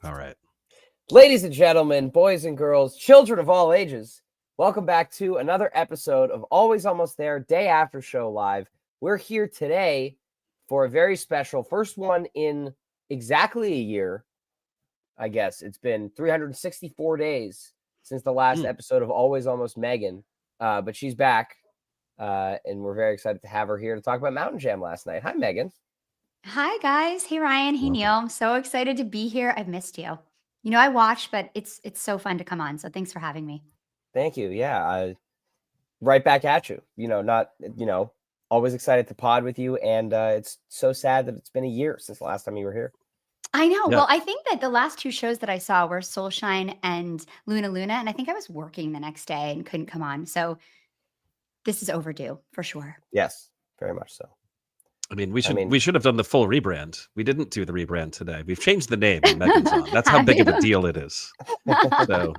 All right. Ladies and gentlemen, boys and girls, children of all ages, welcome back to another episode of Always Almost There Day After Show Live. We're here today for a very special first one in exactly a year. I guess it's been 364 days since the last episode of Always Almost Megan, but she's back, and we're very excited to have her here to talk about Mountain Jam last night. Hi, Megan. Hi, guys. Hey, Ryan. Hey, Neil. I'm so excited to be here. I've missed you. You know, I watched, but it's so fun to come on. So thanks for having me. Thank you. Yeah, right back at you. Always excited to pod with you, and it's so sad that it's been a year since the last time you were here. I know. Yeah. Well, I think that the last two shows that I saw were Soulshine and Luna, and I think I was working the next day and couldn't come on. So this is overdue for sure. Yes, very much so. I mean, we should have done the full rebrand. We didn't do the rebrand today. We've changed the name. Megan's on. That's how big of a deal it is. So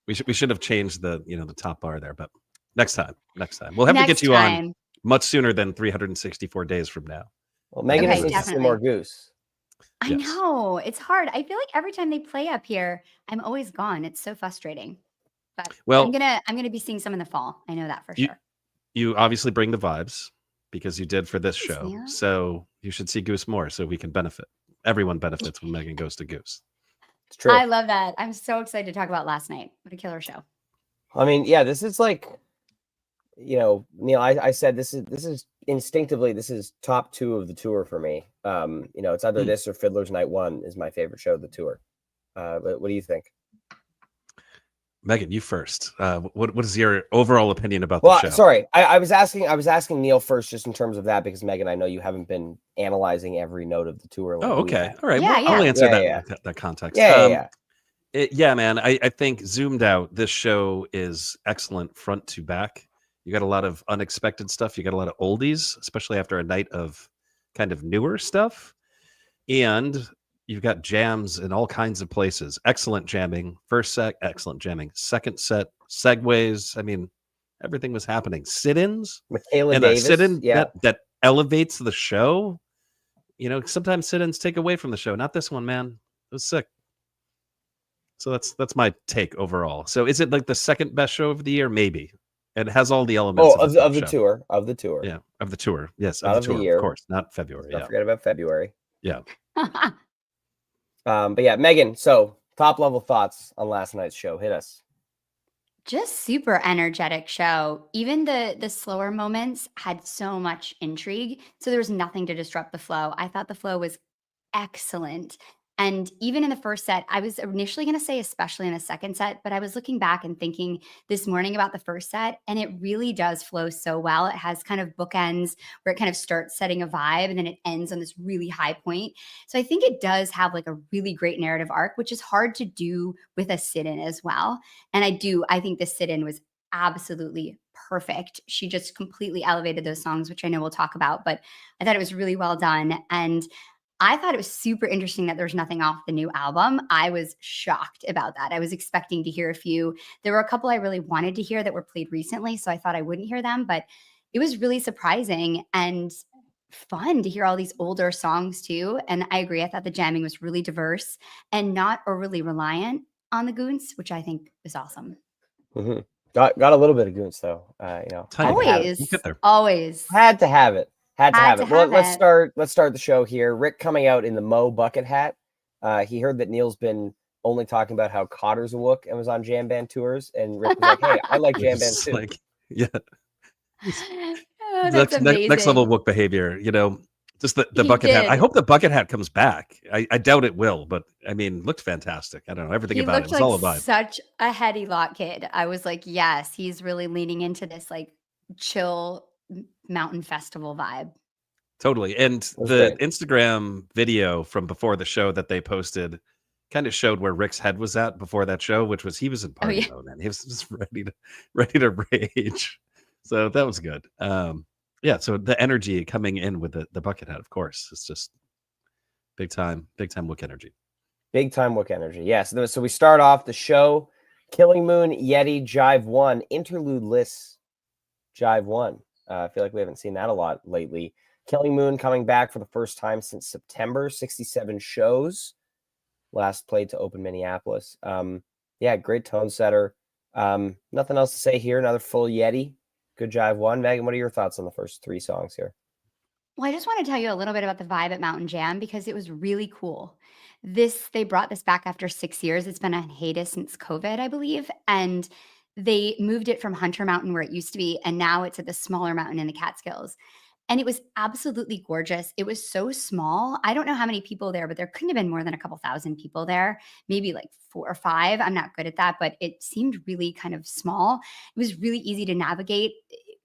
we should have changed the top bar there. But next time, we'll have to get you on much sooner than 364 days from now. Well, Megan needs to see more Goose. I know it's hard. I feel like every time they play up here, I'm always gone. It's so frustrating. But I'm gonna be seeing some in the fall. I know that for sure. You obviously bring the vibes, because you did for this show. Yeah. So you should see Goose more so we can benefit. Everyone benefits when Megan goes to Goose. It's true. I love that. I'm so excited to talk about last night. What a killer show. I mean, yeah, this is like, Neil, I said this is instinctively, this is top two of the tour for me. It's either this or Fiddler's Night 1 is my favorite show of the tour. But what do you think? Megan, you first. What is your overall opinion about the show? Sorry, I was asking Neil first, just in terms of that, because Megan, I know you haven't been analyzing every note of the tour. Like okay, all right. Yeah, well, I'll answer that context. Yeah, man. I think zoomed out, this show is excellent front to back. You got a lot of unexpected stuff. You got a lot of oldies, especially after a night of kind of newer stuff, and you've got jams in all kinds of places. Excellent jamming. First set, excellent jamming. Second set, segues. I mean, everything was happening. Sit-ins. Michaela Davis. Sit-in that elevates the show. Sometimes sit-ins take away from the show. Not this one, man. It was sick. So that's my take overall. So is it like the second best show of the year? Maybe. It has all the elements of the tour. Of the tour. Yeah, of the tour. Yes, not of the tour, year. Of course. Not February. Don't forget about February. Yeah. But yeah, Megan, so top level thoughts on last night's show. Hit us. Just super energetic show. Even the slower moments had so much intrigue. So there was nothing to disrupt the flow. I thought the flow was excellent. And even in the first set, I was initially going to say especially in the second set, but I was looking back and thinking this morning about the first set, and it really does flow so well. It has kind of bookends where it kind of starts setting a vibe and then it ends on this really high point. So I think it does have like a really great narrative arc, which is hard to do with a sit-in as well. And I think the sit-in was absolutely perfect. She just completely elevated those songs, which I know we'll talk about, but I thought it was really well done. And I thought it was super interesting that there's nothing off the new album. I was shocked about that. I was expecting to hear a few. There were a couple I really wanted to hear that were played recently, so I thought I wouldn't hear them, but it was really surprising and fun to hear all these older songs too. And I agree. I thought the jamming was really diverse and not overly reliant on the Goons, which I think is awesome. Mm-hmm. Got a little bit of Goons though. Always had to have it. Well, let's start the show here. Rick coming out in the Mo bucket hat. He heard that Neil's been only talking about how Cotter's a Wook and was on jam band tours, and Rick was like, "Hey, I like jam band too." Like, yeah, that's next level Wook behavior. Just the bucket hat. I hope the bucket hat comes back. I doubt it will, but I mean, looked fantastic. I don't know everything about it. It's all a vibe. Such a heady lot kid. I was like, yes, he's really leaning into this like chill mountain festival vibe. Totally. And the Instagram video from before the show that they posted kind of showed where Rick's head was at before that show, which was he was in party mode, and he was just ready to rage. So that was good. So the energy coming in with the bucket hat, of course, it's just big time Wook energy. Big time Wook energy. Yes. Yeah, so we start off the show, Killing Moon, Yeti, Jive 1, Interlude Lists, Jive 1. I feel like we haven't seen that a lot lately. Killing Moon coming back for the first time since September, 67 shows. last played to open Minneapolis. Yeah, great tone setter. Nothing else to say here. Another full Yeti. Good Jive 1. Megan, what are your thoughts on the first 3 songs here? Well, I just want to tell you a little bit about the vibe at Mountain Jam because it was really cool. They brought this back after 6 years. It's been on hiatus since COVID, I believe, and they moved it from Hunter Mountain where it used to be, and now it's at the smaller mountain in the Catskills. And it was absolutely gorgeous. It was so small. I don't know how many people there, but there couldn't have been more than a couple thousand people there, maybe like 4 or 5. I'm not good at that, but it seemed really kind of small. It was really easy to navigate.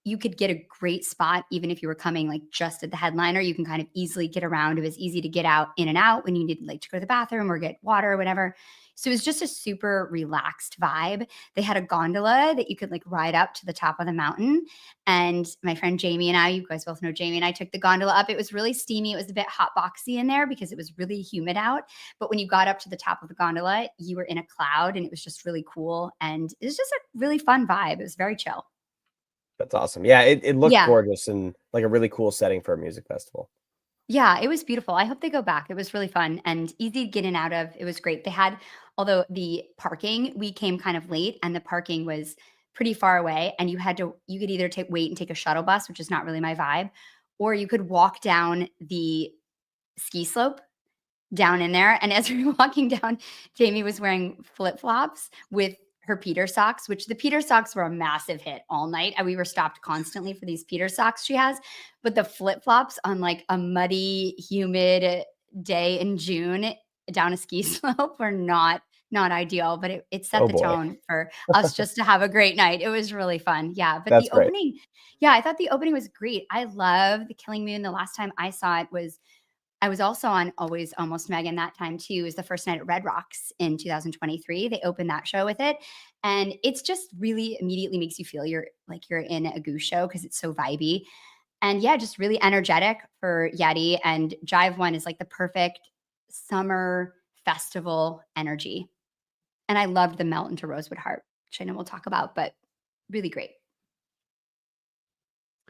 You could get a great spot even if you were coming like just at the headliner. You can kind of easily get around. It was easy to get out in and out when you needed like to go to the bathroom or get water or whatever. So it was just a super relaxed vibe. They had a gondola that you could like ride up to the top of the mountain. And my friend Jamie and I, you guys both know Jamie and I, took the gondola up. It was really steamy. It was a bit hot boxy in there because it was really humid out. But when you got up to the top of the gondola, you were in a cloud and it was just really cool. And it was just a really fun vibe. It was very chill. That's awesome. Yeah, it looked Yeah. gorgeous and like a really cool setting for a music festival. Yeah, it was beautiful. I hope they go back. It was really fun and easy to get in and out of. It was great. Although the parking, we came kind of late and the parking was pretty far away. And you could either wait and take a shuttle bus, which is not really my vibe, or you could walk down the ski slope down in there. And as we were walking down, Jamie was wearing flip-flops with her Peter socks, which the Peter socks were a massive hit all night. And we were stopped constantly for these Peter socks she has. But the flip-flops on like a muddy, humid day in June down a ski slope were not ideal, but it set the tone for us just to have a great night. It was really fun. Yeah. But That's the opening, yeah, I thought the opening was great. I love the Killing Moon. The last time I saw it I was also on Always Almost Megan that time too. It was the first night at Red Rocks in 2023. They opened that show with it. And it's just really immediately makes you feel you're in a Goose show because it's so vibey. And yeah, just really energetic for Yeti. And Jive 1 is like the perfect summer festival energy. And I loved the melt into Rosewood Heart, which I know we'll talk about, but really great.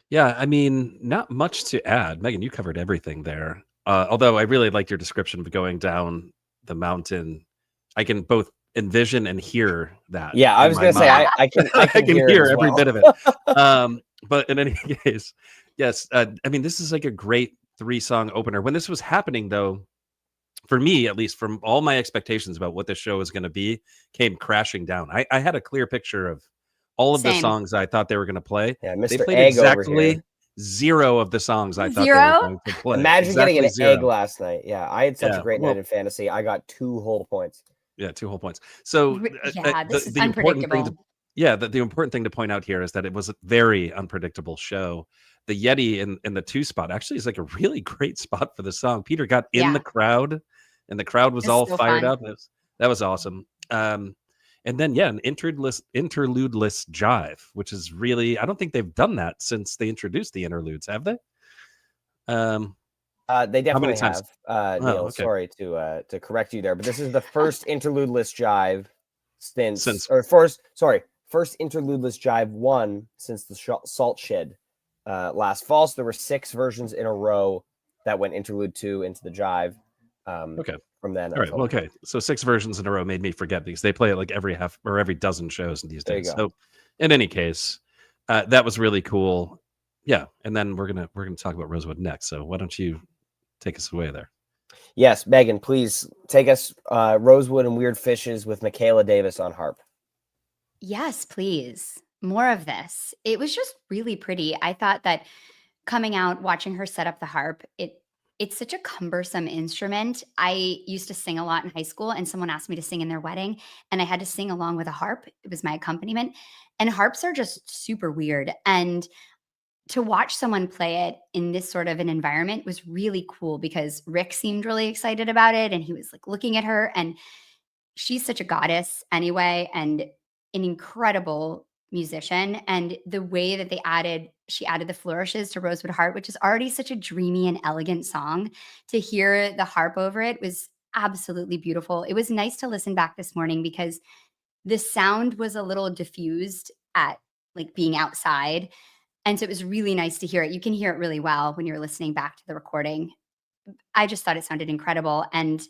Yeah, I mean, not much to add. Megan, you covered everything there. Although I really liked your description of going down the mountain. I can both envision and hear that. Yeah, I was going to say, I can hear every bit of it. But in any case, yes, I mean, this is like a great 3-song opener. When this was happening, though, for me, at least, from all my expectations about what this show was going to be, came crashing down. I had a clear picture of all of the songs I thought they were going to play. Yeah, Mr. They played Egg exactly 0 of the songs I thought they were going to play. Imagine getting an egg last night. Yeah, I had such a great night in fantasy. I got 2 whole points. Yeah, 2 whole points. So this is unpredictable. The important thing to point out here is that it was a very unpredictable show. The Yeti in the 2 spot actually is like a really great spot for the song. Peter got in the crowd, and the crowd was all fired up. That was awesome. And then, an interludeless jive, which is really, I don't think they've done that since they introduced the interludes, have they? They definitely have. Neil, sorry to correct you there, but this is the first interludeless jive first interludeless jive 1 since the Salt Shed last fall. So there were 6 versions in a row that went interlude 2 into the jive. From then. All right. Well, okay. So 6 versions in a row made me forget because they play it like every half or every dozen shows these days. So in any case, that was really cool. Yeah. And then we're gonna talk about Rosewood next. So why don't you take us away there? Yes, Megan, please take us Rosewood and Weird Fishes with Michaela Davis on harp. Yes, please. More of this. It was just really pretty. I thought that coming out, watching her set up the harp, it's such a cumbersome instrument. I used to sing a lot in high school, and someone asked me to sing in their wedding, and I had to sing along with a harp. It was my accompaniment. And harps are just super weird. And to watch someone play it in this sort of an environment was really cool because Rick seemed really excited about it, and he was like looking at her, and she's such a goddess anyway, and an incredible musician. And the way that she added the flourishes to Rosewood Heart, which is already such a dreamy and elegant song, to hear the harp over it was absolutely beautiful. It was nice to listen back this morning because the sound was a little diffused at like being outside. And so it was really nice to hear it. You can hear it really well when you're listening back to the recording. I just thought it sounded incredible. And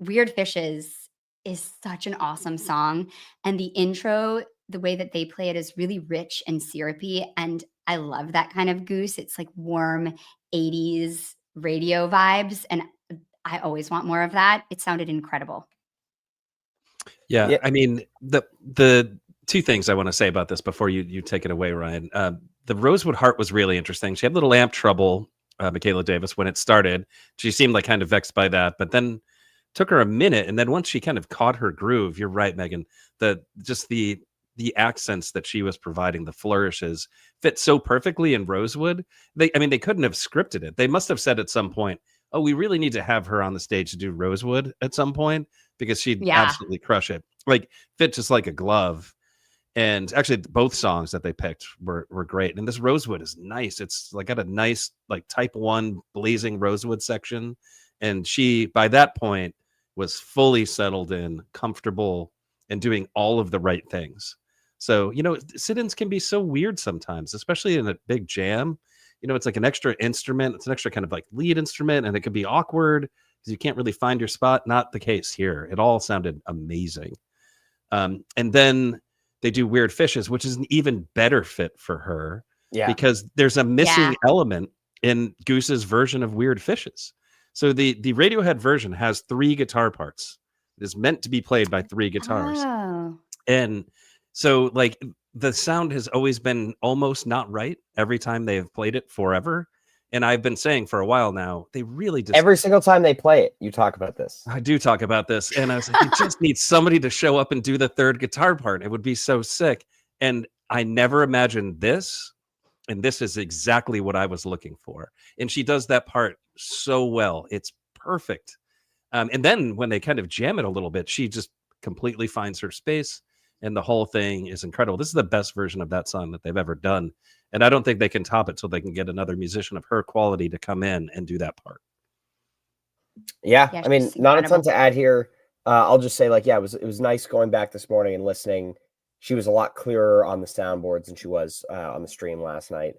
Weird Fishes is such an awesome song. And the intro, the way that they play it is really rich and syrupy. And I love that kind of Goose. It's like warm 80s radio vibes. And I always want more of that. It sounded incredible. Yeah. I mean, the two things I want to say about this before you take it away, Ryan. The Rosewood Heart was really interesting. She had a little amp trouble, Michaela Davis, when it started. She seemed like kind of vexed by that, but then took her a minute. And then once she kind of caught her groove, you're right, Megan, the accents that she was providing, the flourishes fit so perfectly in Rosewood. They couldn't have scripted it. They must have said at some point, oh, we really need to have her on the stage to do Rosewood at some point, because she'd absolutely crush it. Like, fit just like a glove. And actually, both songs that they picked were great. And this Rosewood is nice. It's like got a nice like type 1 blazing Rosewood section. And she, by that point, was fully settled in, comfortable, and doing all of the right things. So, sit-ins can be so weird sometimes, especially in a big jam. It's like an extra instrument. It's an extra kind of like lead instrument, and it can be awkward because you can't really find your spot. Not the case here. It all sounded amazing. And then they do Weird Fishes, which is an even better fit for her. Yeah. Because there's a missing element in Goose's version of Weird Fishes. So the Radiohead version has 3 guitar parts. It is meant to be played by 3 guitars. Oh. And so like the sound has always been almost not right every time they have played it forever. And I've been saying for a while now, they really just... Every single time they play it, you talk about this. I do talk about this. And I was like, you just need somebody to show up and do the 3rd guitar part. It would be so sick. And I never imagined this. And this is exactly what I was looking for. And she does that part so well. It's perfect. And then when they kind of jam it a little bit, she just completely finds her space. And the whole thing is incredible. This is the best version of that song that they've ever done. And I don't think they can top it till they can get another musician of her quality to come in and do that part. Yeah, I mean, not a ton to add here. I'll just say, like, yeah, it was nice going back this morning and listening. She was a lot clearer on the soundboards than she was on the stream last night.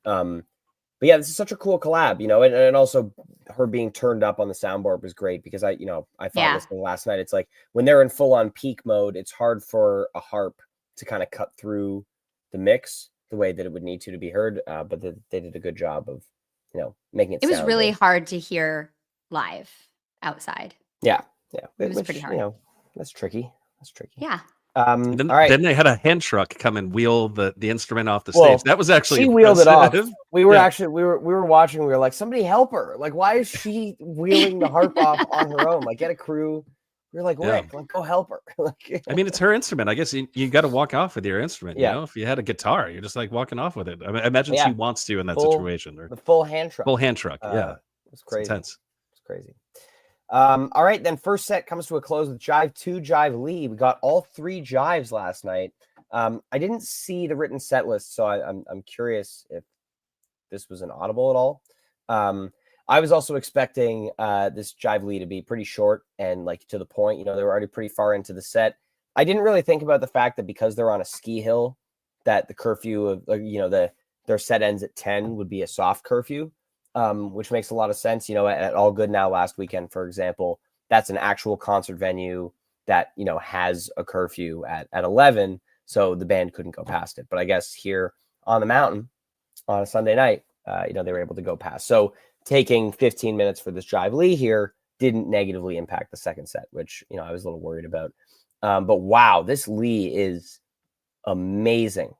But yeah, this is such a cool collab, and also her being turned up on the soundboard was great, because I thought listening last night, it's like when they're in full on peak mode, it's hard for a harp to kind of cut through the mix the way that it would need to be heard. But they did a good job of, making it. It was really hard to hear live outside. Yeah. It was pretty hard. That's tricky. Yeah. All right. Then they had a hand truck come and wheel the instrument off the stage. That was actually she wheeled it off. We were we were watching. We were like, somebody help her! Like, why is she wheeling the harp off on her own? Like, get a crew. We were like, Rick, like, go help her. I mean, it's her instrument. I guguess you got to walk off with your instrument. If you had a guitar, you're just like walking off with it. I imagine she wants to in that situation. Or the full hand truck. Full hand truck. It's crazy. It's intense. It's crazy. All right, then first set comes to a close with Jive 2, Jive Lee. We got all 3 jives last night. I didn't see the written set list, so I'm curious if this was an audible at all. I was also expecting this Jive Lee to be pretty short and like to the point. They were already pretty far into the set. I didn't really think about the fact that because they're on a ski hill, that the curfew of their set ends at 10 would be a soft curfew. Which makes a lot of sense. At All Good Now last weekend, for example, that's an actual concert venue that, has a curfew at 11. So the band couldn't go past it. But I guess here on the mountain on a Sunday night, they were able to go past. So taking 15 minutes for this Jive Lee here didn't negatively impact the second set, which, I was a little worried about. But wow, this Lee is amazing.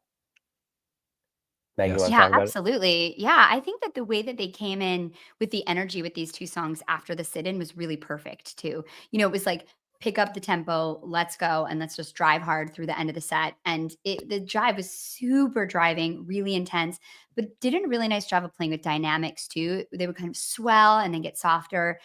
Yes. Yeah, absolutely. Yeah, I think that the way that they came in with the energy with these 2 songs after the sit-in was really perfect too. It was like, pick up the tempo, let's go, and let's just drive hard through the end of the set. And the jive was super driving, really intense, but did a really nice job of playing with dynamics too. They would kind of swell and then get softer.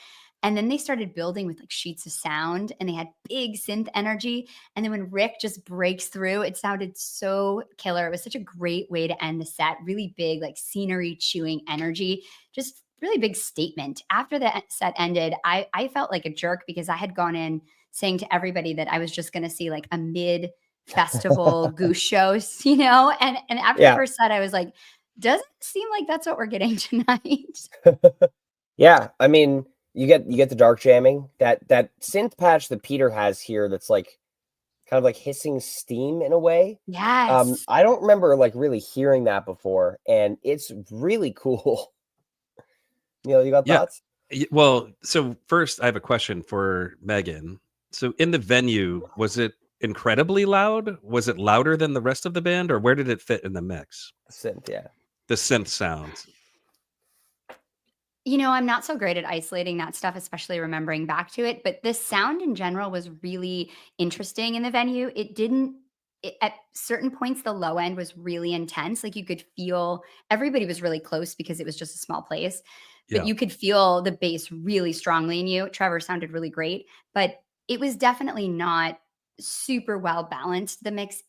And then they started building with like sheets of sound, and they had big synth energy. And then when Rick just breaks through, it sounded so killer. It was such a great way to end the set. Really big, like scenery chewing energy, just really big statement. After the set ended, I felt like a jerk because I had gone in saying to everybody that I was just going to see like a mid festival Goose shows, and after the first set, I was like, doesn't seem like that's what we're getting tonight. Yeah. I mean, You get the dark jamming, that synth patch that Peter has here that's like kind of like hissing steam in a way. Yes. I don't remember like really hearing that before, and it's really cool. You got thoughts? Well, so first I have a question for Megan. So in the venue, was it incredibly loud? Was it louder than the rest of the band, or where did it fit in the mix? The synth, yeah. The synth sounds. I'm not so great at isolating that stuff, especially remembering back to it, but the sound in general was really interesting in the venue. At certain points, the low end was really intense. Like you could feel everybody was really close because it was just a small place, but Yeah. you could feel the bass really strongly in you. Trevor sounded really great, but it was definitely not super well balanced, the mix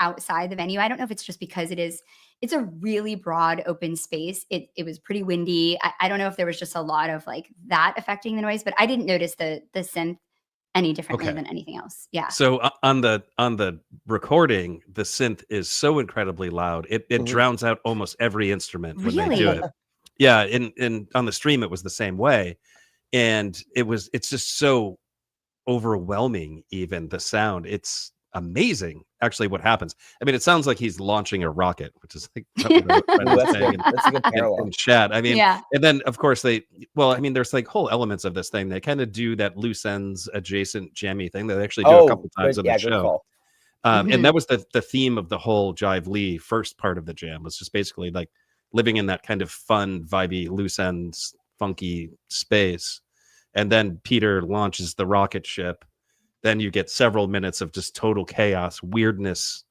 outside the venue. I don't know if it's just because it's a really broad open space. It was pretty windy. I don't know if there was just a lot of like that affecting the noise, but I didn't notice the synth any differently than anything else. Yeah. So on the recording, the synth is so incredibly loud. It drowns out almost every instrument when they do Really? it. Yeah, in on the stream it was the same way. And it's just so overwhelming, even the sound. It's amazing actually what happens. I mean, it sounds like he's launching a rocket, which is like That's a good parallel. in chat. I mean, Yeah. and then of course there's like whole elements of this thing. They kind of do that loose ends adjacent jammy thing that they actually do a couple times on the show. Good call. And that was the theme of the whole Jive Lee first part of the jam, was just basically like living in that kind of fun, vibey, loose ends, funky space. And then Peter launches the rocket ship. Then you get several minutes of just total chaos, weirdness.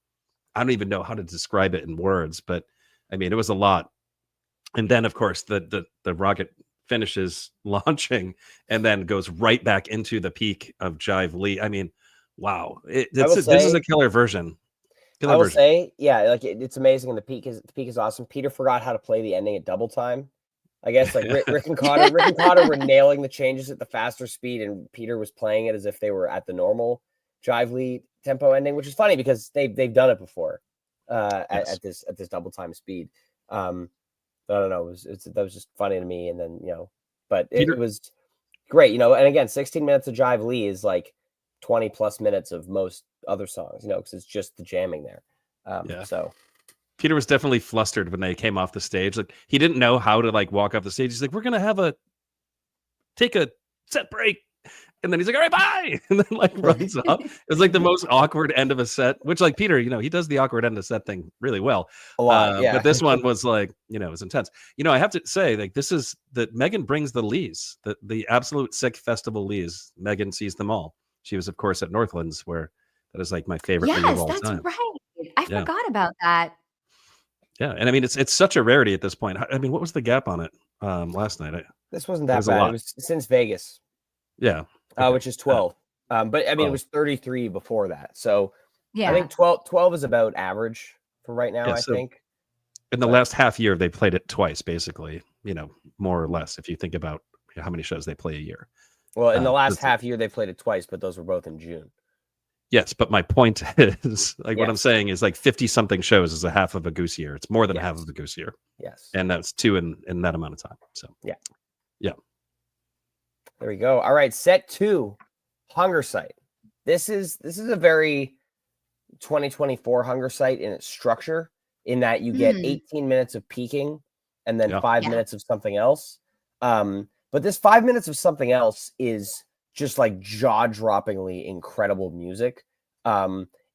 I don't even know how to describe it in words, but I mean, it was a lot. And then, of course, the rocket finishes launching and then goes right back into the peak of Jive Lee. I mean, wow. This is a killer version. I will say, yeah, like it's amazing, and the peak is awesome. Peter forgot how to play the ending at double time. I guess like Rick and Cotter were nailing the changes at the faster speed, and Peter was playing it as if they were at the normal Jive Lee tempo ending, which is funny because they've done it before at this double time speed. I don't know, that was just funny to me, and then but it was great, and again, 16 minutes of Jive Lee is like 20 plus minutes of most other songs, because it's just the jamming there. So Peter was definitely flustered when they came off the stage. Like he didn't know how to like walk off the stage. He's like, "We're gonna take a set break," and then he's like, "All right, bye," and then like runs off. It was like the most awkward end of a set. Which like Peter, he does the awkward end of set thing really well. A lot, yeah. But this one was like, it was intense. I have to say, like, this is that Megan brings the Lees, the absolute sick festival Lees. Megan sees them all. She was, of course, at Northlands, where that is like my favorite Lee of all time. Yes, that's right. I forgot about that. Yeah, and I mean it's such a rarity at this point. I mean, what was the gap on it last night? This wasn't that bad. It was since Vegas. Yeah, which is 12. But I mean, it was 33 before that. So yeah, I think 12 is about average for right now. I think in the last half year they played it twice, basically. More or less, if you think about how many shows they play a year. Well, in the last half year they played it twice, but those were both in June. Yes, but my point is, like, what I'm saying is, like, 50-something shows is a half of a Goose year. It's more than half of a Goose year. Yes. And that's 2 in that amount of time. So, yeah. There we go. All right, set 2, Hunger Site. This is a very 2024 Hunger Site in its structure, in that you get 18 minutes of peaking and then 5 minutes of something else. But this 5 minutes of something else is just like jaw-droppingly incredible music.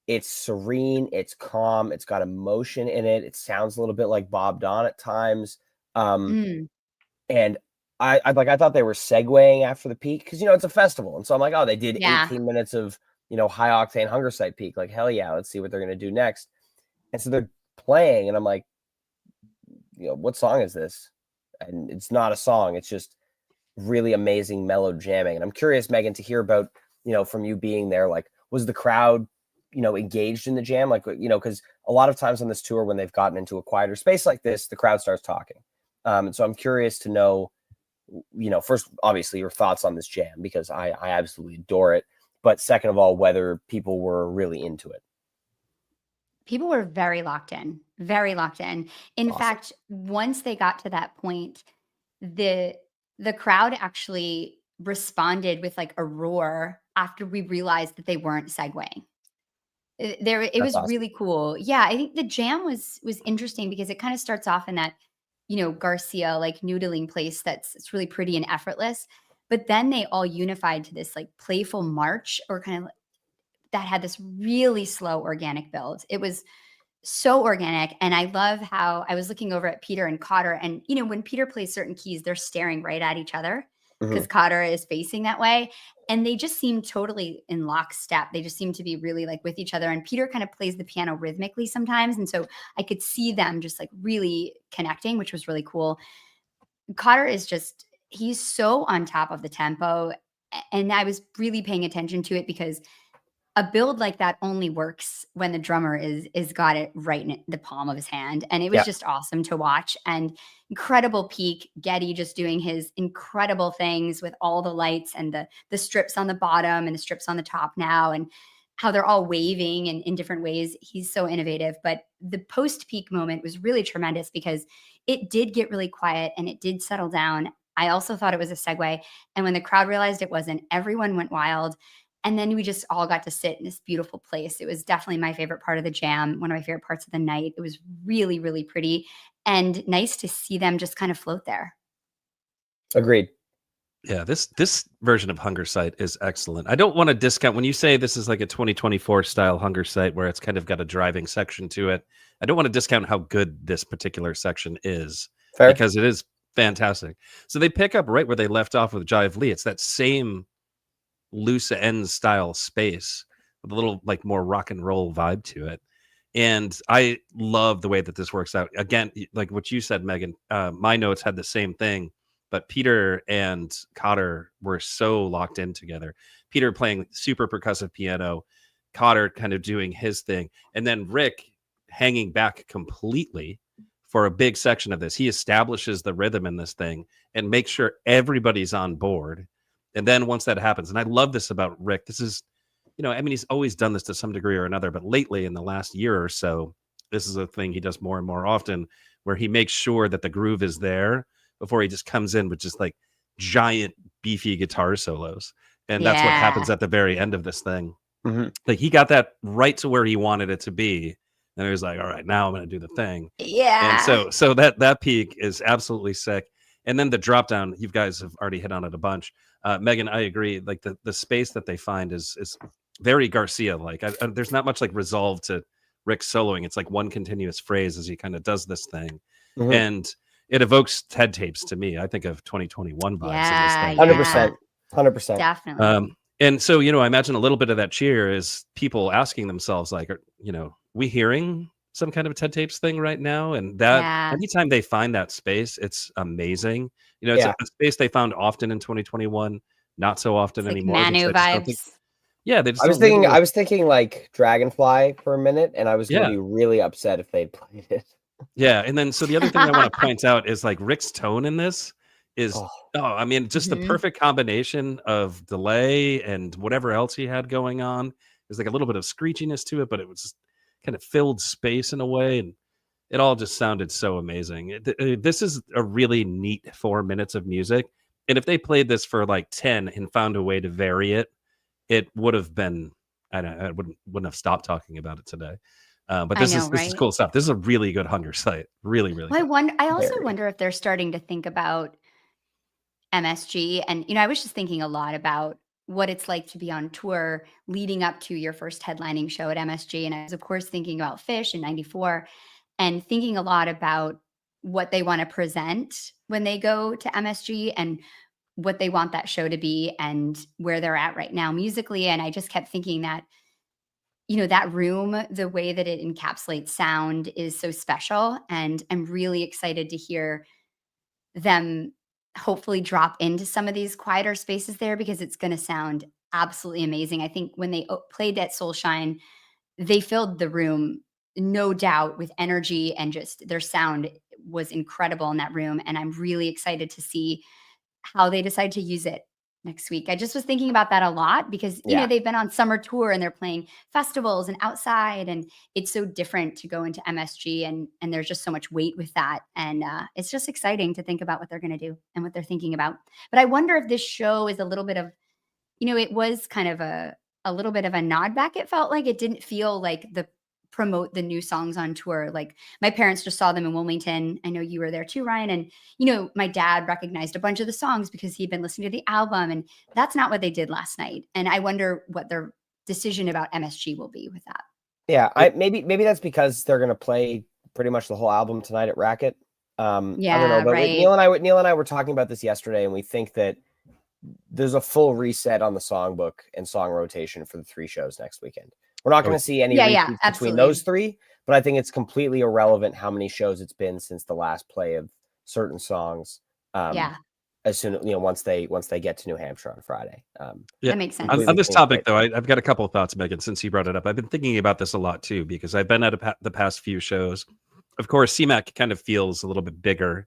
It's serene, it's calm, it's got emotion in it. It sounds a little bit like Bob Don at times. And I thought they were segueing after the peak because it's a festival, and so I'm like, oh, they did 18 minutes of high octane Hunger Site peak. Like, hell yeah, let's see what they're gonna do next. And so they're playing, and I'm like, what song is this? And it's not a song; it's just really amazing mellow jamming. And I'm curious, Megan, to hear about from you being there, like, was the crowd engaged in the jam, like, because a lot of times on this tour, when they've gotten into a quieter space like this, the crowd starts talking. And so I'm curious to know, first, obviously, your thoughts on this jam, because I absolutely adore it, but second of all, whether people were really into it. People were very locked in. In fact, once they got to that point, the crowd actually responded with like a roar after we realized that they weren't segueing. It That's was awesome. really cool. Yeah, I think the jam was interesting because it kind of starts off in that, Garcia like noodling place it's really pretty and effortless. But then they all unified to this like playful march or kind of that had this really slow organic build. It was so organic. And I love how I was looking over at Peter and Cotter. And, when Peter plays certain keys, they're staring right at each other because Mhm. Cotter is facing that way. And they just seem totally in lockstep. They just seem to be really like with each other. And Peter kind of plays the piano rhythmically sometimes. And so I could see them just like really connecting, which was really cool. Cotter is just, he's so on top of the tempo. And I was really paying attention to it because a build like that only works when the drummer is got it right in the palm of his hand, and it was Yeah. just awesome to watch. And incredible peak, Getty just doing his incredible things with all the lights and the strips on the bottom and the strips on the top now, and how they're all waving in different ways. He's so innovative. But the post peak moment was really tremendous because it did get really quiet and it did settle down. I also thought it was a segue, and when the crowd realized it wasn't, everyone went wild. And then we just all got to sit in this beautiful place. It was definitely my favorite part of the jam, one of my favorite parts of the night. It was really, really pretty and nice to see them just kind of float there. Agreed. Yeah, this version of Hunger Site is excellent. I don't want to discount when you say this is like a 2024 style Hunger Site where it's kind of got a driving section to it. I don't want to discount how good this particular section is Fair. because it is fantastic. So they pick up right where they left off with Jive Lee. It's that same loose ends style space with a little like more rock and roll vibe to it. And I love the way that this works out. Again, like what you said, Megan, my notes had the same thing, but Peter and Cotter were so locked in together. Peter playing super percussive piano, Cotter kind of doing his thing, and then Rick hanging back completely for a big section of this. He establishes the rhythm in this thing and makes sure everybody's on board. And then once that happens, and I love this about Rick, this is, I mean, he's always done this to some degree or another, but lately in the last year or so, this is a thing he does more and more often where he makes sure that the groove is there before he just comes in with just like giant beefy guitar solos. And that's what happens Yeah. at the very end of this thing. Mm-hmm. Like he got that right to where he wanted it to be. And he was like, all right, now I'm going to do the thing. Yeah. And so that peak is absolutely sick. And then the drop down, you guys have already hit on it a bunch. Megan, I agree. Like the space that they find is very Garcia like. There's not much like resolve to Rick soloing. It's like one continuous phrase as he kind of does this thing, and it evokes Ted tapes to me. I think of 2021 vibes. Yeah, in this thing. 100%. Definitely. And so I imagine a little bit of that cheer is people asking themselves like, we hearing some kind of Ted tapes thing right now? And that anytime they find that space, it's amazing. It's a space they found often in 2021, not so often It's anymore. like Manu vibes. I was thinking like Dragonfly for a minute, and I was going to be really upset if they'd played it. Yeah, and then so the other thing I want to point out is like Rick's tone in this is I mean, just the perfect combination of delay and whatever else he had going on. There's like a little bit of screechiness to it, but it was kind of filled space in a way, and it all just sounded so amazing. This is a really neat 4 minutes of music, and if they played this for like 10 and found a way to vary it, it would have been. I wouldn't have stopped talking about it today. But this is cool stuff. This is a really good Hunger Site. Really, really. Well, I also wonder if they're starting to think about MSG. And, I was just thinking a lot about what it's like to be on tour leading up to your first headlining show at MSG. And I was, of course, thinking about Fish in 94 and thinking a lot about what they want to present when they go to MSG and what they want that show to be and where they're at right now musically. And I just kept thinking that, that room, the way that it encapsulates sound is so special. And I'm really excited to hear them hopefully drop into some of these quieter spaces there because it's going to sound absolutely amazing. I think when they played at Soulshine, they filled the room, no doubt, with energy, and just their sound was incredible in that room. And I'm really excited to see how they decide to use it next week. I just was thinking about that a lot because, you know, they've been on summer tour and they're playing festivals and outside, and it's so different to go into MSG, and there's just so much weight with that. And it's just exciting to think about what they're going to do and what they're thinking about. But I wonder if this show is a little bit of, you know, it was kind of a little bit of a nod back. It felt like it didn't feel like the promote the new songs on tour. Like my parents just saw them in Wilmington. I know you were there too, Ryan. And, you know, my dad recognized a bunch of the songs because he'd been listening to the album, and that's not what they did last night. And I wonder what their decision about MSG will be with that. Yeah. Maybe that's because they're going to play pretty much the whole album tonight at Racket. I don't know, but right. Neil and I were talking about this yesterday, and we think that there's a full reset on the songbook and song rotation for the 3 shows next weekend. We're not going to see any repeats between those 3, but I think it's completely irrelevant how many shows it's been since the last play of certain songs. As soon, you know, once they get to New Hampshire on Friday. That makes sense. On this topic, though, I've got a couple of thoughts, Megan, since you brought it up. I've been thinking about this a lot too, because I've been at the past few shows. Of course, CMAC kind of feels a little bit bigger.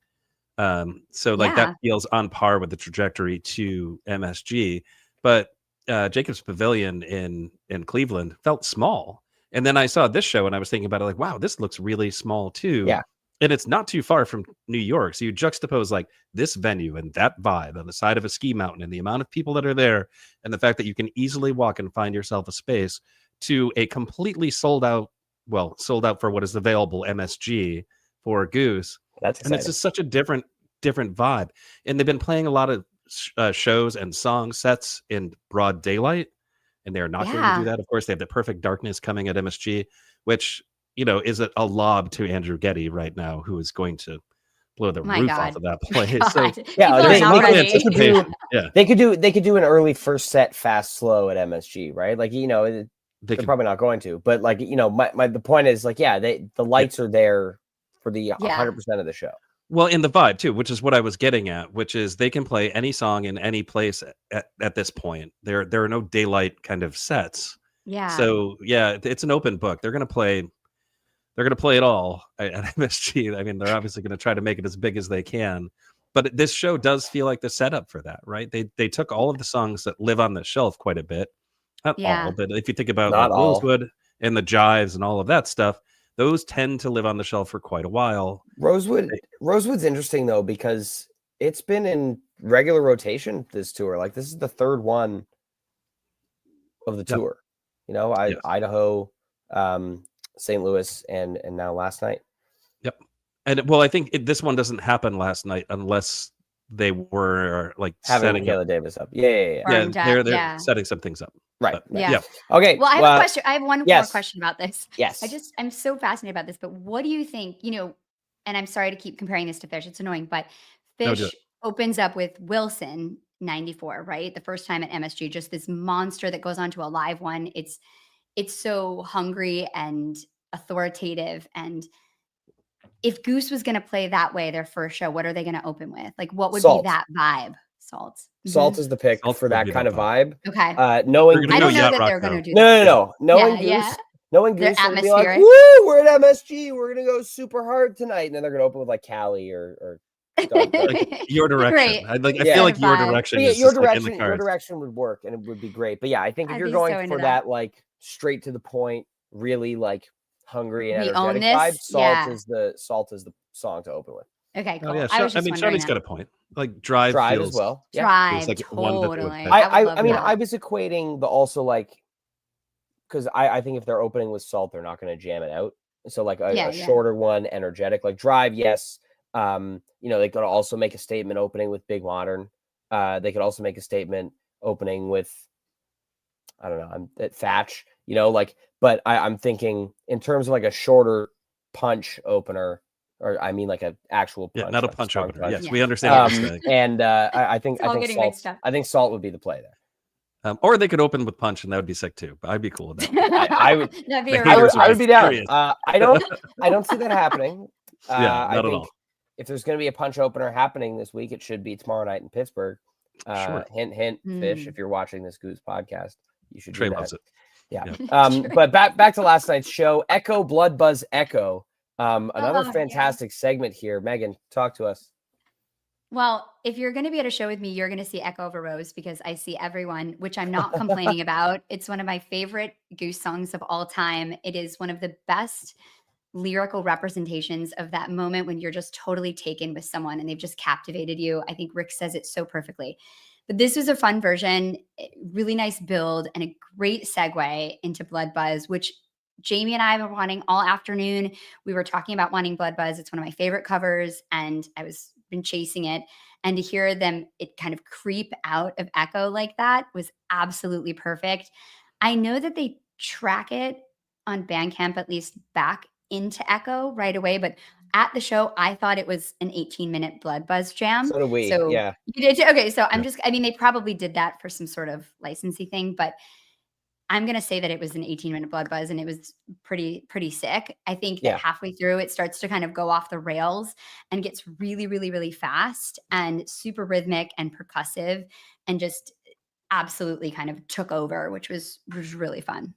So like that feels on par with the trajectory to MSG, but Jacobs Pavilion in Cleveland felt small. And then I saw this show and I was thinking about it like, wow, this looks really small too. Yeah. And it's not too far from New York. So you juxtapose like this venue and that vibe on the side of a ski mountain and the amount of people that are there and the fact that you can easily walk and find yourself a space to a completely sold out for what is available MSG for Goose. That's exciting. And it's just such a different vibe. And they've been playing a lot of shows and song sets in broad daylight, and they're not going to do that. Of course, they have the Perfect Darkness coming at MSG, which, you know, is a lob to Andrew Getty right now, who is going to blow the roof off of that place. So, they could do an early first set fast slow at MSG, right? Like, you know, they're probably not going to, but like, you know, the point is like, the lights are there for the 100% of the show. Well, in the vibe too, which is what I was getting at, which is they can play any song in any place at this point. There are no daylight kind of sets. Yeah. So it's an open book. They're gonna play it all at MSG. I mean, they're obviously gonna try to make it as big as they can. But this show does feel like the setup for that, right? They took all of the songs that live on the shelf quite a bit. Not all, but if you think about like Rosewood and the Jives and all of that stuff, those tend to live on the shelf for quite a while. Rosewood's interesting though, because it's been in regular rotation this tour. Like this is the 3rd one of the tour. You know, Idaho, St. Louis, and now last night. Yep. And well, I think this one doesn't happen last night unless they were like having Kayla Davis up. They're setting some things up. Right. Yeah. Okay. Well, I have a question. I have one more question about this. Yes. I'm so fascinated about this, but what do you think, you know, and I'm sorry to keep comparing this to Fish. It's annoying, but Fish opens up with Wilson 94, right? The first time at MSG, just this monster that goes on to a live one. It's so hungry and authoritative. And if Goose was going to play that way, their first show, what are they going to open with? Like, what would be that vibe? Salt. Salt is the pick for that kind of vibe. Okay. I don't know that they're going to do that. No. Knowing Goose, knowing Goose, they're be like, woo, we're at MSG. We're going to go super hard tonight. And then they're going to open with like Cali or like Your Direction. I feel like Your Direction is Your Direction, like in the Your Direction would work and it would be great. But I think if you're going for that like straight to the point, really like hungry and energetic vibe, Salt is the song to open with. Okay, cool. I mean, Shawnee's got a point. Like Drive feels, as well. Drive, like totally. I mean, I was equating the also like, because I think if they're opening with Salt, they're not going to jam it out. So like a shorter one, energetic, like Drive, yes. You know, they could also make a statement opening with Big Modern. They could also make a statement opening with, I don't know, I'm at Thatch. You know, like, but I'm thinking in terms of like a shorter punch opener. Or I mean, like an actual punch, not a punch opener. Yes, we understand what you're saying. And I think Salt would be the play there. Or they could open with punch, and that would be sick too. But I'd be cool with that. I would be down. I don't see that happening. Not at all. If there's going to be a punch opener happening this week, it should be tomorrow night in Pittsburgh. Sure. Hint, Fish. If you're watching this Goose podcast, you should. Trey do that. loves it. Yeah. But back to last night's show. Echo, Blood Buzz, Echo. Another fantastic segment here. Megan, talk to us. Well, if you're going to be at a show with me, you're going to see Echo of a Rose because I see everyone, which I'm not complaining about. It's one of my favorite Goose songs of all time. It is one of the best lyrical representations of that moment when you're just totally taken with someone and they've just captivated you. I think Rick says it so perfectly. But this was a fun version, really nice build, and a great segue into Blood Buzz, which Jamie and I were wanting all afternoon. We were talking about wanting Blood Buzz. It's one of my favorite covers, and I was been chasing it. And to hear them, it kind of creep out of Echo like that was absolutely perfect. I know that they track it on Bandcamp, at least back into Echo right away, but at the show, I thought it was an 18-minute Blood Buzz jam. So do we. So Yeah. you did too? Okay. So Yeah. I mean, they probably did that for some sort of licensing thing, but I'm going to say that it was an 18-minute Blood Buzz and it was pretty sick. I think that halfway through it starts to kind of go off the rails and gets really, really, really fast and super rhythmic and percussive and just absolutely kind of took over, which was really fun.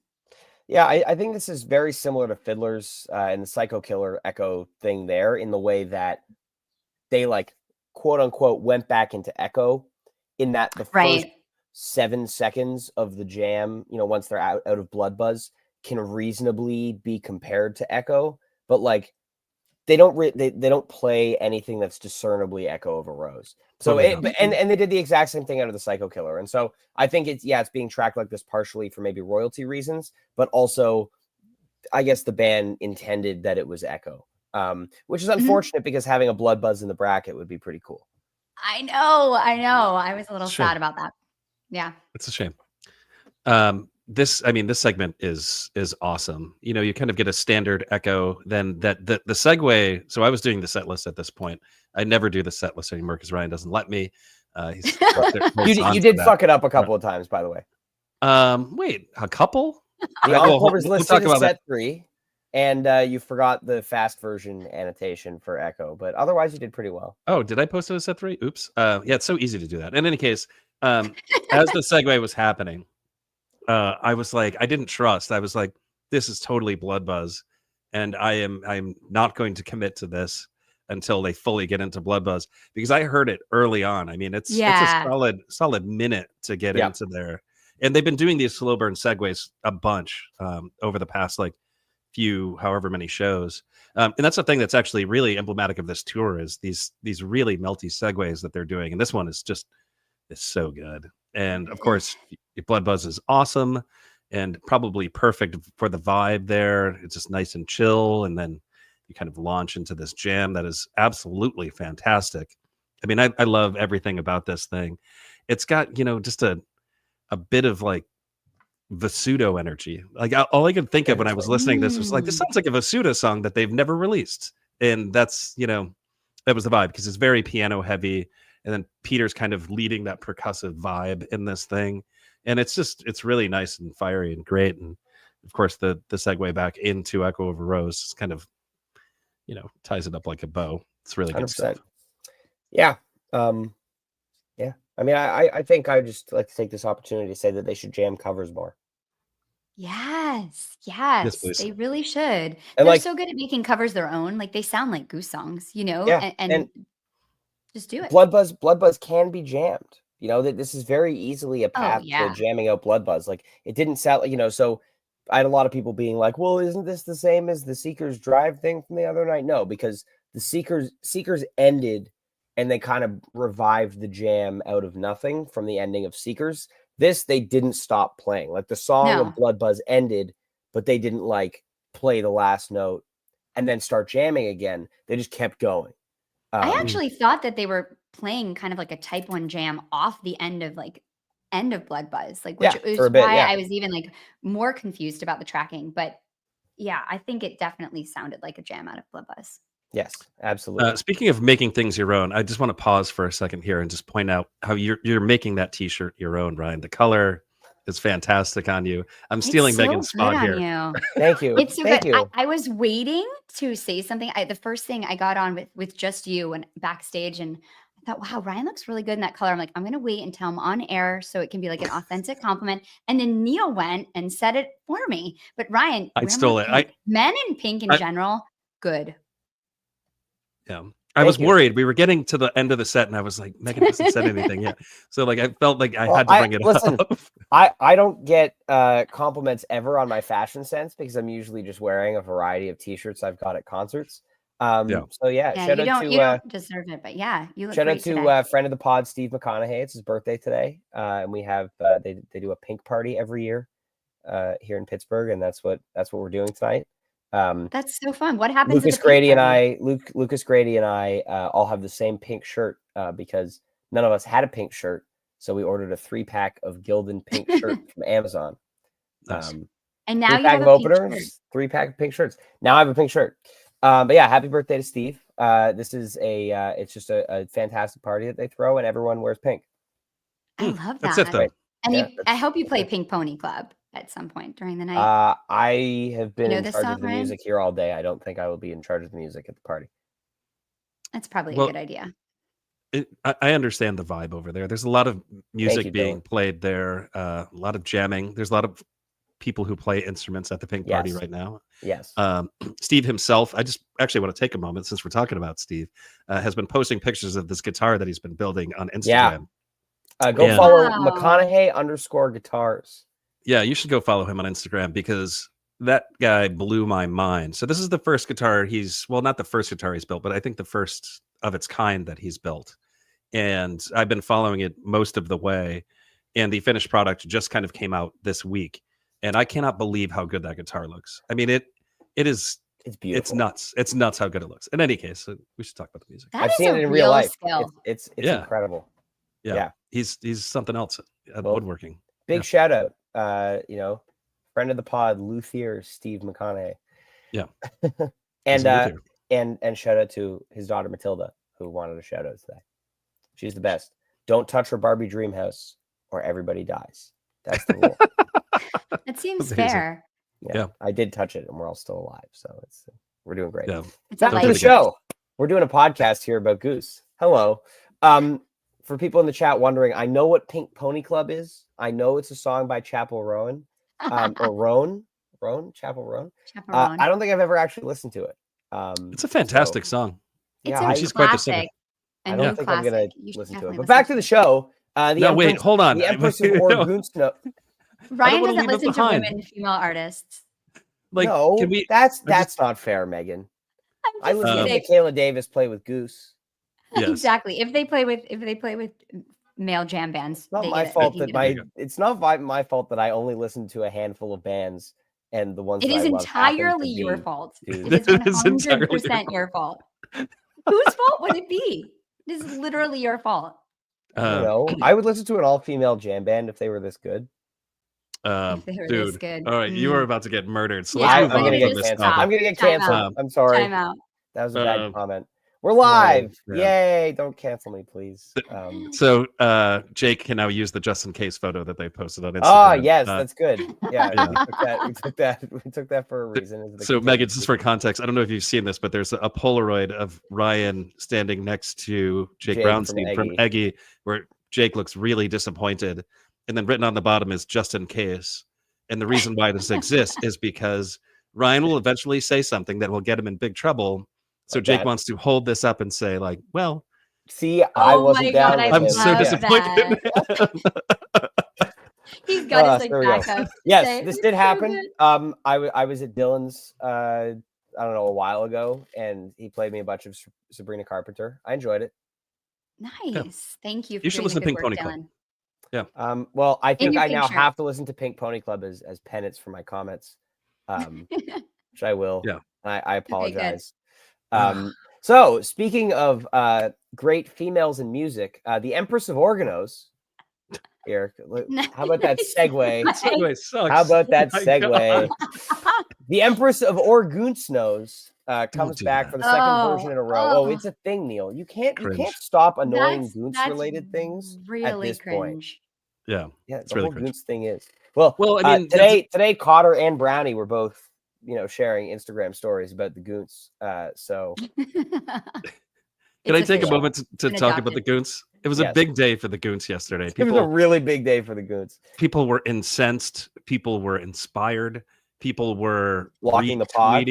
Yeah, I think this is very similar to Fiddler's and the Psycho Killer Echo thing there in the way that they like quote unquote went back into Echo in that the first 7 seconds of the jam, you know, once they're out of Blood Buzz can reasonably be compared to Echo, but like they don't play anything that's discernibly Echo of a Rose. So and they did the exact same thing out of the Psycho Killer. And so I think it's being tracked like this partially for maybe royalty reasons, but also I guess the band intended that it was Echo. Which is unfortunate because having a Blood Buzz in the bracket would be pretty cool. I know. I was a little sad about that. Yeah. It's a shame. This segment is awesome. You know, you kind of get a standard Echo, then the segue. So I was doing the set list at this point. I never do the set list anymore because Ryan doesn't let me. You did fuck it up a couple of times, by the way. Wait, a couple? The Encores listed as set 3, and you forgot the fast version annotation for Echo, but otherwise you did pretty well. Oh, did I post it as set 3? Oops. Yeah, it's so easy to do that. In any case, as the segue was happening, I was like, I didn't trust. I was like, this is totally Blood Buzz, and I'm not going to commit to this until they fully get into Blood Buzz because I heard it early on. I mean, it's a solid minute to get into there, and they've been doing these slow burn segues a bunch over the past like few however many shows, and that's the thing that's actually really emblematic of this tour is these really melty segues that they're doing, and this one is just so good. And of course, Blood Buzz is awesome and probably perfect for the vibe there. It's just nice and chill. And then you kind of launch into this jam that is absolutely fantastic. I mean, I love everything about this thing. It's got, you know, just a bit of like Vasudo energy. Like all I could think of when I was listening to this was like, this sounds like a Vasudo song that they've never released. And that's, you know, that was the vibe because it's very piano heavy. And then Peter's kind of leading that percussive vibe in this thing. And it's really nice and fiery and great. And of course, the segue back into Echo of a Rose is kind of, you know, ties it up like a bow. It's really good 100%. stuff. Yeah. Yeah. I mean, I think I would just like to take this opportunity to say that they should jam covers more. Yes. They really should. And they're so good at making covers their own. Like they sound like Goose songs, you know, and just do it. Blood Buzz can be jammed. You know, that this is very easily a path to jamming out Blood Buzz. Like it didn't sound like, you know, so I had a lot of people being like, well, isn't this the same as the Seekers Drive thing from the other night? No, because the Seekers ended and they kind of revived the jam out of nothing from the ending of Seekers. This, they didn't stop playing. Like the song of Blood Buzz ended, but they didn't like play the last note and then start jamming again. They just kept going. I actually thought that they were playing kind of like a type 1 jam off the end of Blood Buzz, like which is why I was even like more confused about the tracking. But yeah, I think it definitely sounded like a jam out of Blood Buzz. Yes, absolutely. Speaking of making things your own, I just want to pause for a second here and just point out how you're making that T-shirt your own, Ryan. The color is fantastic on you. I'm stealing Megan's spot here. Thank you. It's so good. I was waiting to say something. The first thing I got on with just you and backstage, and I thought, wow, Ryan looks really good in that color. I'm like, I'm going to wait until I'm on air so it can be like an authentic compliment. And then Neil went and said it for me. But Ryan, I stole it. Men in pink in general, good. Yeah. I was worried. We were getting to the end of the set, and I was like, Megan hasn't said anything yet. So like, I felt like I had to bring it up. I don't get compliments ever on my fashion sense because I'm usually just wearing a variety of T-shirts I've got at concerts. So shout out to you don't deserve it, but you look shout great out to today. Friend of the pod, Steve McConaughey. It's his birthday today, and we have they do a pink party every year here in Pittsburgh, and that's what we're doing tonight. That's so fun. What happens? Lucas Grady and I all have the same pink shirt because none of us had a pink shirt, so we ordered a 3-pack of Gildan pink shirt from Amazon. Nice. And now you have a pink shirt. 3-pack of pink shirts. Now I have a pink shirt. But yeah, happy birthday to Steve. This is it's just a fantastic party that they throw, and everyone wears pink. I love that. That's it, though. And I hope you play Pink Pony Club at some point during the night. I have been in charge of the Ryan? music here all day. I don't think I will be in charge of the music at the party. That's probably a good idea. I understand the vibe over there. There's a lot of music being played there, a lot of jamming. There's a lot of people who play instruments at the Pink Party right now. Yes. Steve himself, I just actually want to take a moment since we're talking about Steve, has been posting pictures of this guitar that he's been building on Instagram. Go follow McConaughey_guitars. Yeah, you should go follow him on Instagram because that guy blew my mind. So this is the first guitar not the first guitar he's built, but I think the first of its kind that he's built. And I've been following it most of the way. And the finished product just kind of came out this week. And I cannot believe how good that guitar looks. I mean, it is. It's beautiful. It's nuts. It's nuts how good it looks. In any case, we should talk about the music. I've seen it in real life. It's incredible. Yeah. He's something else at woodworking. Big shout out. Friend of the pod, luthier Steve McConaughey. Yeah. and shout out to his daughter Matilda, who wanted a shout out today. She's the best. Don't touch her Barbie dream house or everybody dies. That's the rule. It seems fair. Yeah. I did touch it and we're all still alive. So we're doing great. Yeah. Back to the show. We're doing a podcast here about Goose. Hello. For people in the chat wondering, I know what Pink Pony Club is. I know it's a song by Chapel Roan. Chapel Roan. I don't think I've ever actually listened to it. It's a fantastic song. She's quite the singer. I don't think I'm going to listen to it. But back to the show. Wait, hold on. The Empress of Orgoon's Ryan doesn't listen to women and female artists. That's not fair, Megan. I listen to Michaela Davis play with Goose. Yes. Exactly. If they play with male jam bands, it's not my fault that I only listen to a handful of bands and the ones. It is entirely your fault. It is 100% your fault. Whose fault would it be? It is literally your fault. I don't know. I would listen to an all-female jam band if they were this good. If they were this good. All right, you are about to get murdered. So I'm going to get canceled. I'm sorry. Time out. That was a bad comment. We're live. Yay. Don't cancel me, please. So Jake can now use the just in case photo that they posted on Instagram. Oh, yes, that's good. Yeah, we took that for a reason. So Megan, just for context, I don't know if you've seen this, but there's a Polaroid of Ryan standing next to Jake Brownstein from Eggy, where Jake looks really disappointed. And then written on the bottom is just in case. And the reason why this exists is because Ryan will eventually say something that will get him in big trouble. So Jake wants to hold this up and say, like, well, see, I wasn't down. I'm so disappointed. He's got his backup. Yes, this did happen. I was at Dylan's I don't know, a while ago, and he played me a bunch of Sabrina Carpenter. I enjoyed it. Nice. Yeah. Thank you. You should listen to Pink Pony Club. Yeah. Well, I think I now have to listen to Pink Pony Club as penance for my comments. Which I will. Yeah. I apologize. So speaking of great females in music, the Empress of Organos. Here, how about that segue? Segue sucks. How about that segue? The Empress of Orgoonsnos comes back for the second version in a row. Oh, it's a thing, Neil. You can't stop annoying Goons related things really at this point. Yeah, it's the really whole Goons thing is. Well, I mean, today Cotter and Brownie were both sharing Instagram stories about the Goons. So can I take a moment to talk about the Goons? It was a big day for the Goons yesterday. It was a really big day for the Goons. People were incensed. People were inspired. People were blocking the pod.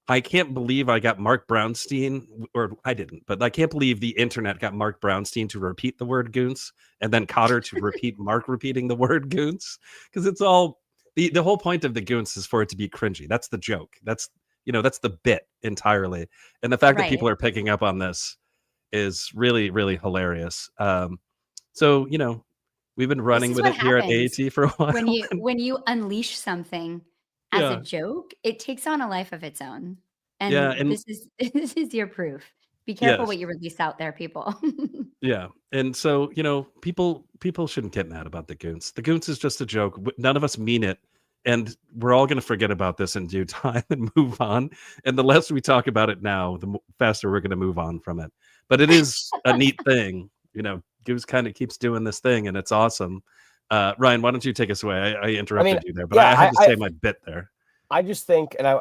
I can't believe I got Mark Brownstein, or I didn't, but I can't believe the internet got Mark Brownstein to repeat the word goons and then Cotter to repeat Mark repeating the word goons, because it's all the whole point of the goons is for it to be cringy. That's the joke. That's the bit entirely. And the fact that people are picking up on this is really, really hilarious. So, we've been running with it here at AAT for a while. When you unleash something as a joke, it takes on a life of its own. And this is your proof. Be careful what you release out there, people. Yeah. And so, people shouldn't get mad about the goons. The goons is just a joke. None of us mean it. And we're all going to forget about this in due time and move on. And the less we talk about it now, the faster we're going to move on from it. But it is a neat thing. Goose kind of keeps doing this thing, and it's awesome. Ryan, why don't you take us away? I interrupted you there, but I had to say my bit there. I just think, and I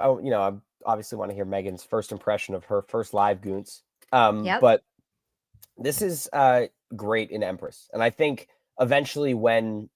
obviously want to hear Megan's first impression of her first live Goons. But this is great in Empress. And I think eventually when,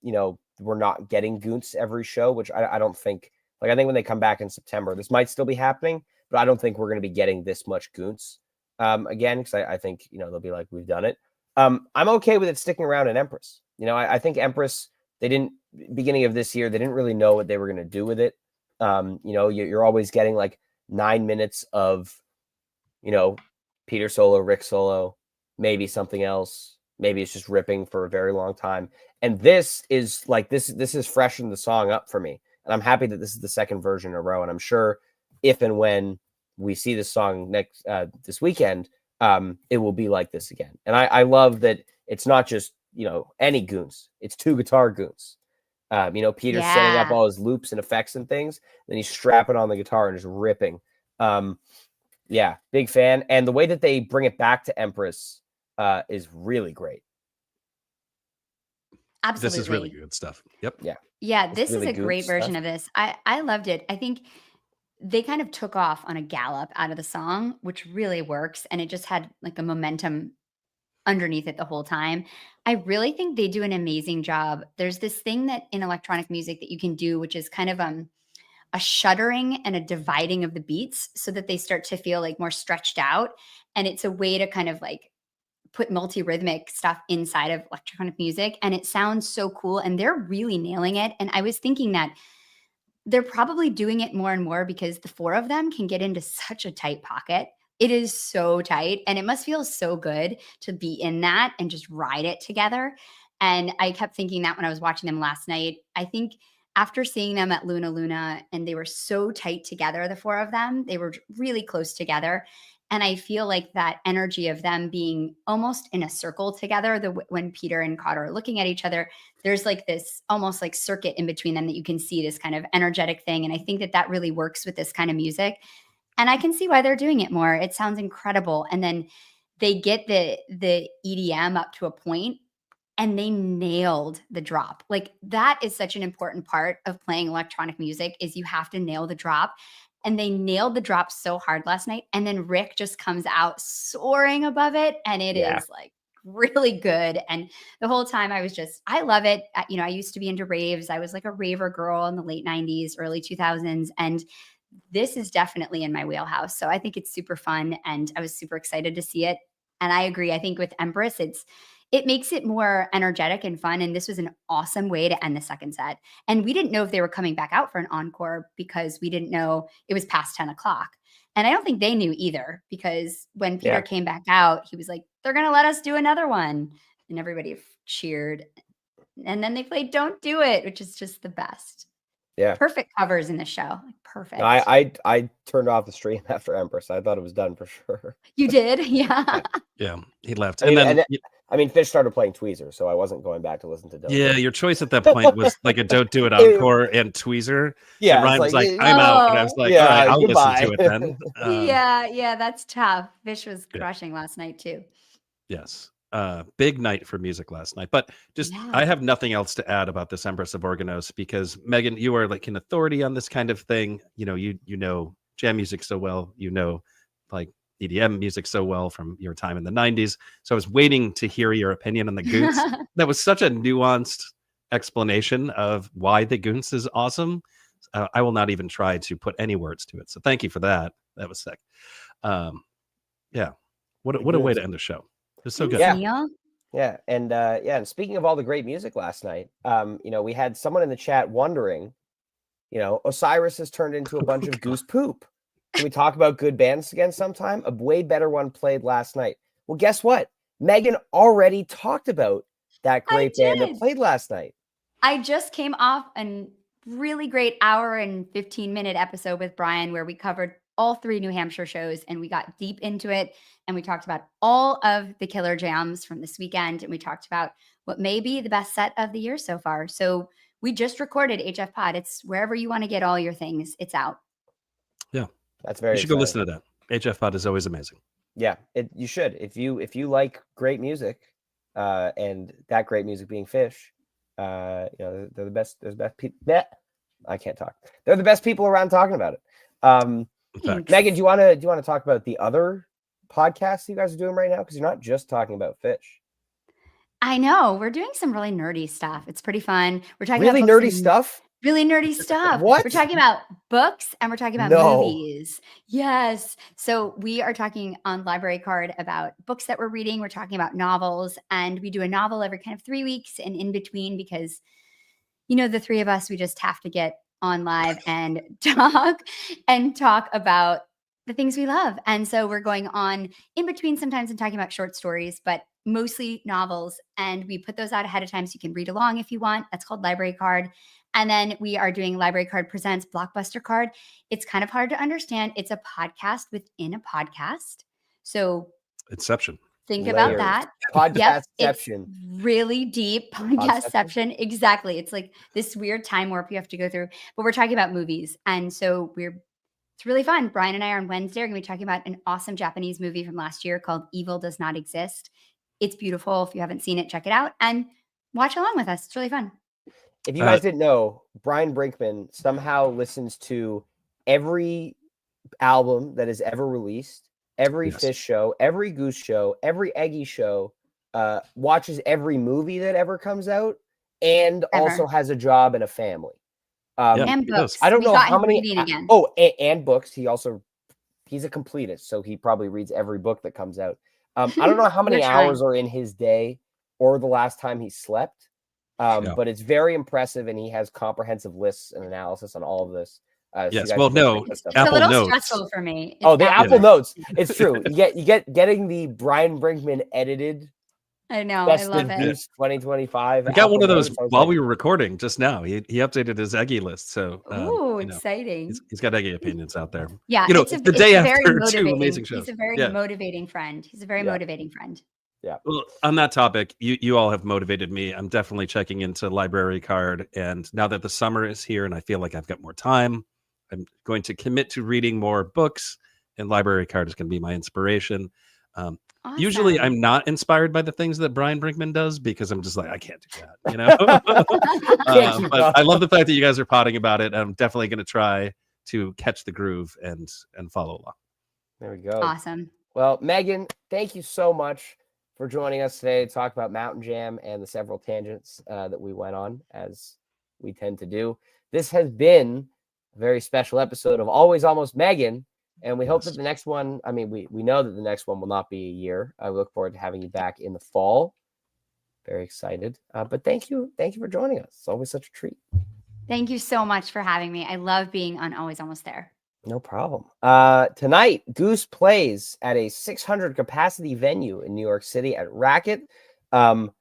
we're not getting Goons every show, which I don't think, I think when they come back in September, this might still be happening, but I don't think we're going to be getting this much Goons again, because I think, they'll be like, we've done it. I'm okay with it sticking around in Empress. I think Empress, beginning of this year, they didn't really know what they were going to do with it. You're always getting like 9 minutes of, Peter solo, Rick solo, maybe something else. Maybe it's just ripping for a very long time. And this is like, this has freshened the song up for me. And I'm happy that this is the second version in a row. And I'm sure if and when we see this song this weekend, it will be like this again. And I love that it's not just, any Goons. It's 2 guitar Goons. Peter's setting up all his loops and effects and things. Then he's strapping on the guitar and just ripping. Big fan. And the way that they bring it back to Empress is really great. Absolutely. This is really good stuff. Yep. Yeah. Yeah, this is a great version of this. I loved it. I think they kind of took off on a gallop out of the song, which really works. And it just had like a momentum underneath it the whole time. I really think they do an amazing job. There's this thing that in electronic music that you can do, which is kind of a shuddering and a dividing of the beats so that they start to feel like more stretched out. And it's a way to kind of like put multi-rhythmic stuff inside of electronic music. And it sounds so cool. And they're really nailing it. And I was thinking that they're probably doing it more and more because the 4 of them can get into such a tight pocket. It is so tight, and it must feel so good to be in that and just ride it together. And I kept thinking that when I was watching them last night. I think after seeing them at Luna Luna, and they were so tight together, the 4 of them, they were really close together. And I feel like that energy of them being almost in a circle together, when Peter and Cotter are looking at each other, there's like this almost like circuit in between them that you can see this kind of energetic thing. And I think that really works with this kind of music. And I can see why they're doing it more. It sounds incredible. And then they get the EDM up to a point, and they nailed the drop. Like that is such an important part of playing electronic music, is you have to nail the drop. And they nailed the drop so hard last night. And then Rick just comes out soaring above it. And it is like really good. And the whole time I love it. I used to be into raves. I was like a raver girl in the late 90s, early 2000s. And this is definitely in my wheelhouse. So I think it's super fun. And I was super excited to see it. And I agree. I think with Empress, it makes it more energetic and fun. And this was an awesome way to end the second set. And we didn't know if they were coming back out for an encore because we didn't know it was past 10 o'clock. And I don't think they knew either, because when Peter came back out, he was like, they're going to let us do another one. And everybody cheered. And then they played Don't Do It, which is just the best. Yeah. Perfect covers in the show. Like, perfect. No, I turned off the stream after Empress. I thought it was done for sure. You did? Yeah. Yeah. He left. I mean, Fish started playing Tweezer, so I wasn't going back to listen to Don't. Yeah, your choice at that point was like a Don't Do It encore and Tweezer. Yeah. And Ryan was like, I'm out. And I was like, all right, I'll listen to it then. Yeah, that's tough. Fish was crushing last night too. Yes. Big night for music last night. But I have nothing else to add about this Empress of Organos, because Megan, you are like an authority on this kind of thing. You know jam music so well, like EDM music so well from your time in the 90s. So I was waiting to hear your opinion on the Goons. That was such a nuanced explanation of why the Goons is awesome. I will not even try to put any words to it. So thank you for that. That was sick. Yeah. What a way to end the show. It's so good. Yeah. And speaking of all the great music last night, we had someone in the chat wondering, Osiris has turned into a bunch of Goose poop. Can we talk about good bands again sometime? A way better one played last night. Well, guess what? Megan already talked about that great band that played last night. I just came off a really great hour and 15-minute episode with Brian where we covered all 3 New Hampshire shows and we got deep into it and we talked about all of the killer jams from this weekend and we talked about what may be the best set of the year so far. So we just recorded HF Pod. It's wherever you want to get all your things. It's out. Yeah. That's very You should go listen to that. HF Pod is always amazing. Yeah, you should. If you like great music, and that great music being Fish, they're the best. There's best people. I can't talk. They're the best people around talking about it. Megan, do you want to talk about the other podcasts you guys are doing right now? Because you're not just talking about Fish. I know we're doing some really nerdy stuff. It's pretty fun. We're talking really about nerdy stuff. Really nerdy stuff. What? We're talking about books and we're talking about movies. Yes. So we are talking on Library Card about books that we're reading. We're talking about novels and we do a novel every kind of 3 weeks and in between because, the 3 of us, we just have to get on live and talk about the things we love. And so we're going on in between sometimes and talking about short stories, but mostly novels. And we put those out ahead of time so you can read along if you want. That's called Library Card. And then we are doing Library Card Presents Blockbuster Card. It's kind of hard to understand. It's a podcast within a podcast. So Inception. Think about that. Podcastception. It's really deep. Podcastception. Exactly. It's like this weird time warp you have to go through. But we're talking about movies. And so it's really fun. Brian and I are on Wednesday. We're going to be talking about an awesome Japanese movie from last year called Evil Does Not Exist. It's beautiful. If you haven't seen it, check it out and watch along with us. It's really fun. If you guys didn't know, Brian Brinkman somehow listens to every album that is ever released, every Fish show, every Goose show, every Eggy show, watches every movie that ever comes out, and also has a job and a family. And books. I don't know how many. And books. He's a completist, so he probably reads every book that comes out. I don't know how many hours are in his day or the last time he slept. But it's very impressive, and he has comprehensive lists and analysis on all of this. Yes, well, no, it's a little stressful for me. The Apple Notes. It's true. You get getting the Brian Brinkman edited. I know. I love it. 2025. I got one of those while we were recording just now. He updated his Eggy list. So, exciting. He's got Eggy opinions out there. Yeah, the day after 2 amazing shows. He's a very motivating friend. Motivating friend. Yeah. Well, on that topic, you all have motivated me. I'm definitely checking into Library Card. And now that the summer is here and I feel like I've got more time, I'm going to commit to reading more books. And Library Card is going to be my inspiration. Awesome. Usually I'm not inspired by the things that Brian Brinkman does because I'm just like, I can't do that, but I love the fact that you guys are potting about it. I'm definitely going to try to catch the groove and follow along. There we go. Awesome. Well, Megan, thank you so much for joining us today to talk about Mountain Jam and the several tangents that we went on, as we tend to do. This has been a very special episode of Always Almost Megan, and we hope that the next one, we know that the next one will not be a year. I look forward to having you back in the fall. Very excited. But thank you for joining us. It's always such a treat. Thank you so much for having me. I love being on Always Almost There. No problem. Tonight, Goose plays at a 600 capacity venue in New York City at Racket. Not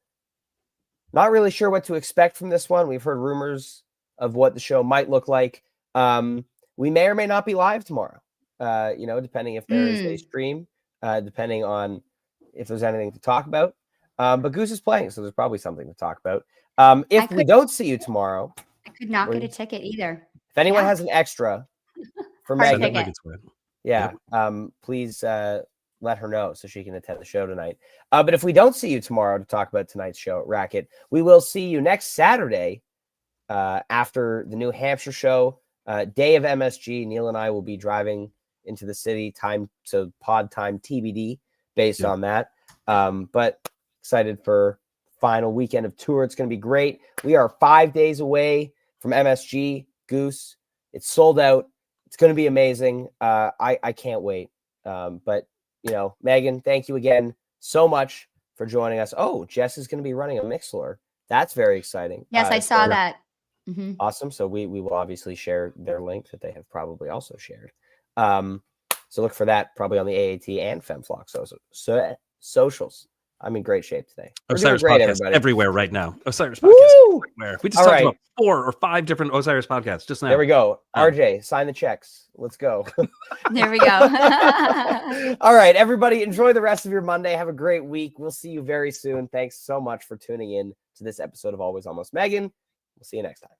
really sure what to expect from this one. We've heard rumors of what the show might look like. We may or may not be live tomorrow, depending if there is a stream, depending on if there's anything to talk about. But Goose is playing, so there's probably something to talk about. If we don't see you tomorrow, I could not get a ticket either. If anyone has an extra for Megan, please let her know so she can attend the show tonight. But if we don't see you tomorrow to talk about tonight's show at Racket, we will see you next Saturday after the New Hampshire show, day of MSG. Neil and I will be driving into the city, pod time TBD based on that. But excited for final weekend of tour. It's going to be great. We are 5 days away from MSG. Goose, it's sold out. It's going to be amazing. I can't wait. But, Megan, thank you again so much for joining us. Oh, Jess is going to be running a Mixlr. That's very exciting. Yes, I saw that. Mm-hmm. Awesome. So we will obviously share their link that they have probably also shared. So look for that probably on the AAT and FemFlock socials. I'm in great shape today. Osiris great, podcast everybody. Everywhere right now. Osiris podcast everywhere. We just talked about 4 or 5 different Osiris podcasts just now. There we go. RJ, sign the checks. Let's go. There we go. All right, everybody, enjoy the rest of your Monday. Have a great week. We'll see you very soon. Thanks so much for tuning in to this episode of Always Almost Megan. We'll see you next time.